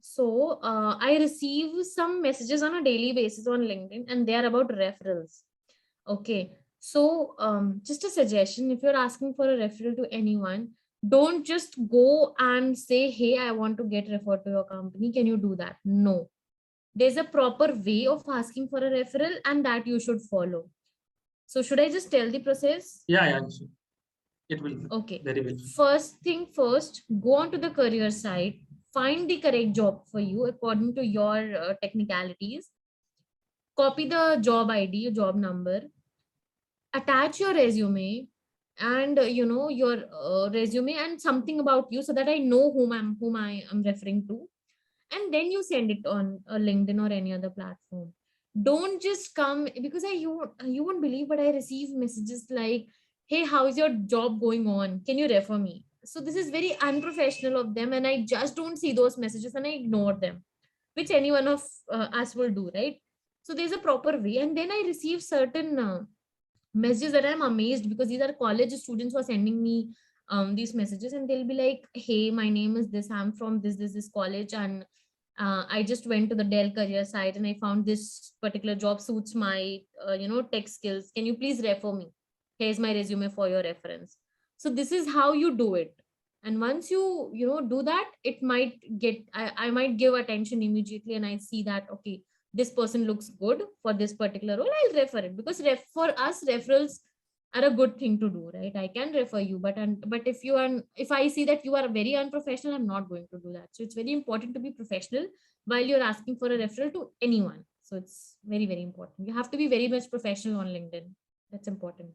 So I receive some messages on a daily basis on LinkedIn, and they are about referrals. Okay. So just a suggestion: if you're asking for a referral to anyone, don't just go and say, "Hey, I want to get referred to your company. Can you do that?" No, there's a proper way of asking for a referral, and that you should follow. So should I just tell the process? Yeah, yeah, sure. It will be Okay. very well. First thing first, go on to the career site, find the correct job for you according to your technicalities, copy the job ID, your job number, attach your resume, and your resume and something about you, so that I know whom I am referring to, and then you send it on LinkedIn or any other platform. Don't just come, because you won't believe, but I receive messages like, "Hey, how's your job going on, can you refer me?" So this is very unprofessional of them, and I just don't see those messages and I ignore them, which any one of us will do, right? So there's a proper way. And then I receive certain messages that I'm amazed, because these are college students who are sending me these messages, and they'll be like, "Hey, my name is this, I'm from this college, and I just went to the Dell career site and I found this particular job suits my tech skills, can you please refer me? Here's my resume for your reference." So this is how you do it. And once you do that, it might get, I might give attention immediately, and I see that, okay, this person looks good for this particular role, I'll refer it, because for us, referrals are a good thing to do, right? I can refer you, but if I see that you are very unprofessional, I'm not going to do that. So it's very important to be professional while you're asking for a referral to anyone. So it's very, very important. You have to be very much professional on LinkedIn. That's important.